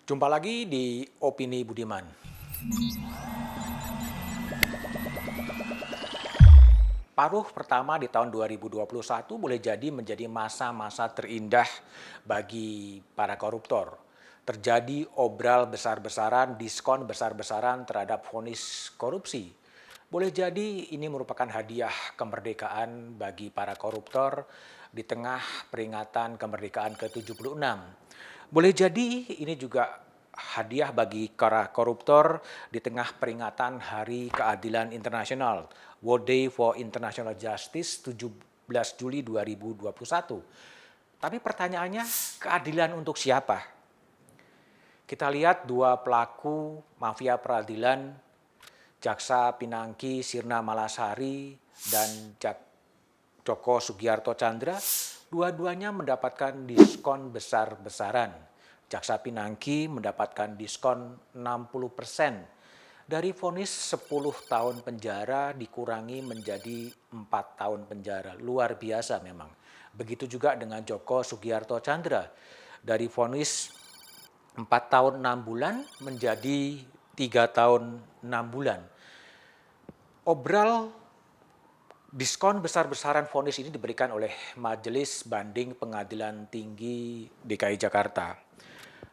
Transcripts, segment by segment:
Jumpa lagi di Opini Budiman. Paruh pertama di tahun 2021 boleh jadi menjadi masa-masa terindah bagi para koruptor. Terjadi obral besar-besaran, diskon besar-besaran terhadap vonis korupsi. Boleh jadi ini merupakan hadiah kemerdekaan bagi para koruptor di tengah peringatan kemerdekaan ke-76. Boleh jadi ini juga hadiah bagi para koruptor di tengah peringatan Hari Keadilan Internasional, World Day for International Justice 17 Juli 2021. Tapi pertanyaannya, keadilan untuk siapa? Kita lihat dua pelaku mafia peradilan, Jaksa Pinangki Sirna Malasari dan Joko Sugiarto Tjandra, dua-duanya mendapatkan diskon besar-besaran. Jaksa Pinangki mendapatkan diskon 60%. Dari vonis 10 tahun penjara dikurangi menjadi 4 tahun penjara. Luar biasa memang. Begitu juga dengan Joko Sugiarto Tjandra. Dari vonis 4 tahun 6 bulan menjadi 3 tahun 6 bulan. Obral diskon besar-besaran vonis ini diberikan oleh Majelis Banding Pengadilan Tinggi DKI Jakarta.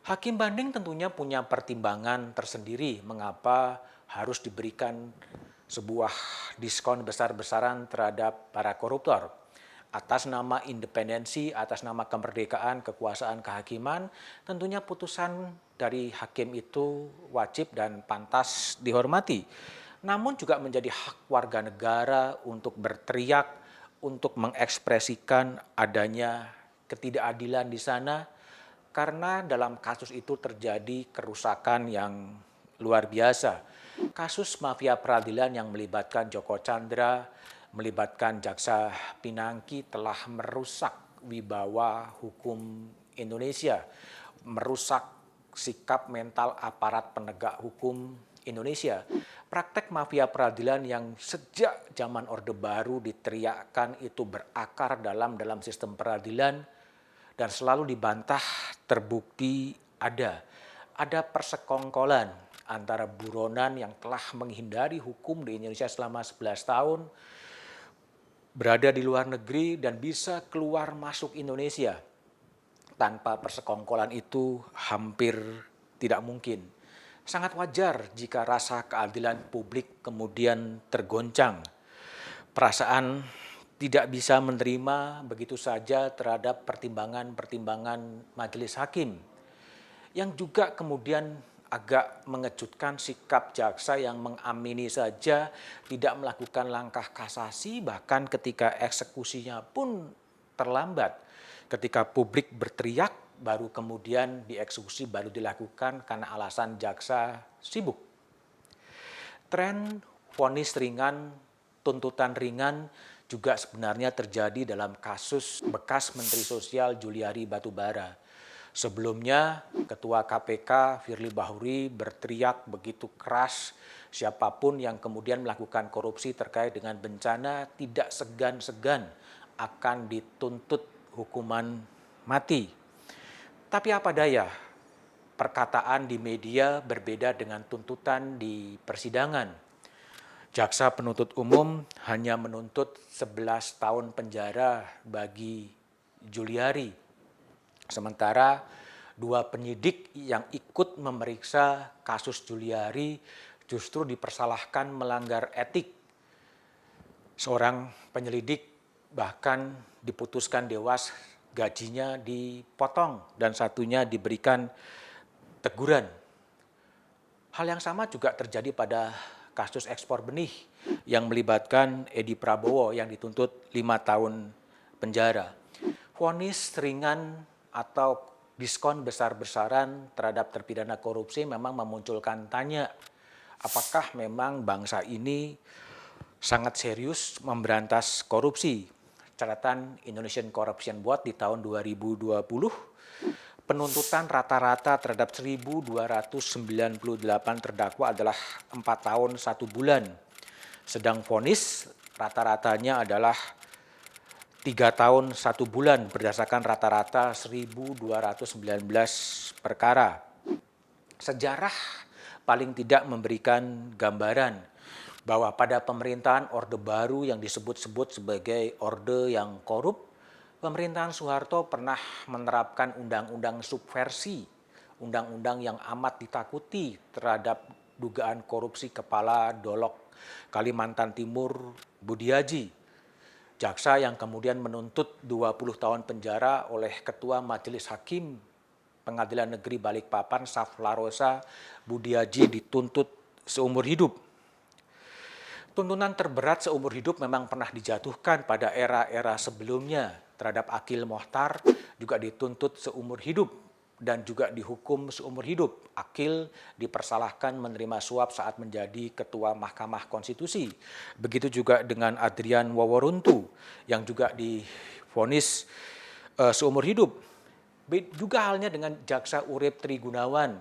Hakim banding tentunya punya pertimbangan tersendiri mengapa harus diberikan sebuah diskon besar-besaran terhadap para koruptor. Atas nama independensi, atas nama kemerdekaan, kekuasaan, kehakiman, tentunya putusan dari hakim itu wajib dan pantas dihormati. Namun juga menjadi hak warga negara untuk berteriak, untuk mengekspresikan adanya ketidakadilan di sana, karena dalam kasus itu terjadi kerusakan yang luar biasa. Kasus mafia peradilan yang melibatkan Joko Tjandra, melibatkan Jaksa Pinangki telah merusak wibawa hukum Indonesia, merusak sikap mental aparat penegak hukum Indonesia. Praktek mafia peradilan yang sejak zaman Orde Baru diteriakkan itu berakar dalam sistem peradilan dan selalu dibantah terbukti ada persekongkolan antara buronan yang telah menghindari hukum di Indonesia selama 11 tahun, berada di luar negeri dan bisa keluar masuk Indonesia. Tanpa persekongkolan itu hampir tidak mungkin. Sangat wajar jika rasa keadilan publik kemudian tergoncang. Perasaan tidak bisa menerima begitu saja terhadap pertimbangan-pertimbangan majelis hakim. Yang juga kemudian agak mengejutkan sikap jaksa yang mengamini saja, tidak melakukan langkah kasasi, bahkan ketika eksekusinya pun terlambat. Ketika publik berteriak, baru kemudian dieksekusi, baru dilakukan karena alasan jaksa sibuk. Tren vonis ringan, tuntutan ringan juga sebenarnya terjadi dalam kasus bekas Menteri Sosial Juliari Batubara. Sebelumnya, Ketua KPK Firly Bahuri berteriak begitu keras, siapapun yang kemudian melakukan korupsi terkait dengan bencana tidak segan-segan akan dituntut hukuman mati. Tapi apa daya, perkataan di media berbeda dengan tuntutan di persidangan. Jaksa penuntut umum hanya menuntut 11 tahun penjara bagi Juliari. Sementara dua penyidik yang ikut memeriksa kasus Juliari justru dipersalahkan melanggar etik. Seorang penyelidik bahkan diputuskan dewas, gajinya dipotong dan satunya diberikan teguran. Hal yang sama juga terjadi pada kasus ekspor benih yang melibatkan Edi Prabowo yang dituntut 5 tahun penjara. Vonis ringan atau diskon besar-besaran terhadap terpidana korupsi memang memunculkan tanya, apakah memang bangsa ini sangat serius memberantas korupsi? Catatan Indonesian Corruption Watch di tahun 2020, penuntutan rata-rata terhadap 1.298 terdakwa adalah 4 tahun 1 bulan. Sedang vonis rata-ratanya adalah 3 tahun 1 bulan berdasarkan rata-rata 1.219 perkara. Sejarah paling tidak memberikan gambaran bahwa pada pemerintahan Orde Baru yang disebut-sebut sebagai orde yang korup, pemerintahan Soeharto pernah menerapkan undang-undang subversi, undang-undang yang amat ditakuti terhadap dugaan korupsi Kepala Dolok Kalimantan Timur Budiaji. Jaksa yang kemudian menuntut 20 tahun penjara oleh Ketua Majelis Hakim Pengadilan Negeri Balikpapan, Saflarosa Budiaji, dituntut seumur hidup. Tuntutan terberat seumur hidup memang pernah dijatuhkan pada era-era sebelumnya terhadap Akil Mochtar, juga dituntut seumur hidup dan juga dihukum seumur hidup. Akil dipersalahkan menerima suap saat menjadi Ketua Mahkamah Konstitusi. Begitu juga dengan Adrian Waworuntu yang juga divonis seumur hidup. Juga halnya dengan Jaksa Urip Trigunawan,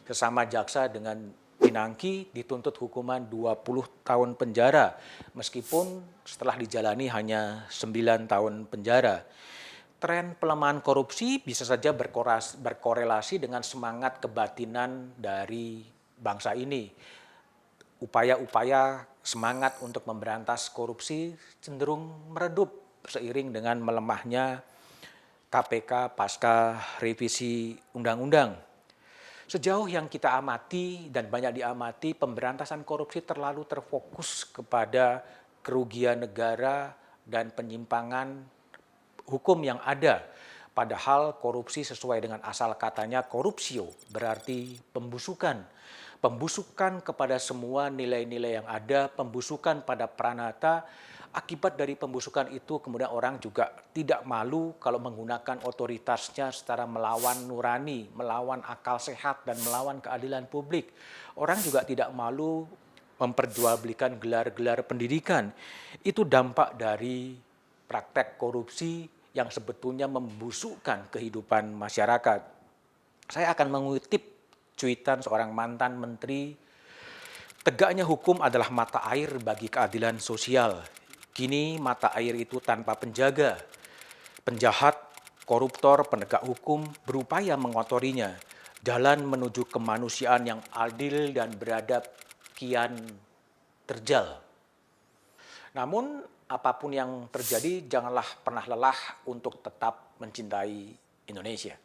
sesama jaksa dengan Pinangki, dituntut hukuman 20 tahun penjara, meskipun setelah dijalani hanya 9 tahun penjara. Tren pelemahan korupsi bisa saja berkorelasi dengan semangat kebatinan dari bangsa ini. Upaya-upaya semangat untuk memberantas korupsi cenderung meredup seiring dengan melemahnya KPK pasca revisi undang-undang. Sejauh yang kita amati dan banyak diamati, pemberantasan korupsi terlalu terfokus kepada kerugian negara dan penyimpangan hukum yang ada. Padahal korupsi sesuai dengan asal katanya korupsio, berarti pembusukan. Pembusukan kepada semua nilai-nilai yang ada, pembusukan pada pranata. Akibat dari pembusukan itu kemudian orang juga tidak malu kalau menggunakan otoritasnya secara melawan nurani, melawan akal sehat, dan melawan keadilan publik. Orang juga tidak malu memperjualbelikan gelar-gelar pendidikan. Itu dampak dari praktek korupsi yang sebetulnya membusukkan kehidupan masyarakat. Saya akan mengutip cuitan seorang mantan menteri, "Tegaknya hukum adalah mata air bagi keadilan sosial. Kini mata air itu tanpa penjaga. Penjahat, koruptor, penegak hukum berupaya mengotorinya. Jalan menuju kemanusiaan yang adil dan beradab kian terjal." Namun, apapun yang terjadi, janganlah pernah lelah untuk tetap mencintai Indonesia.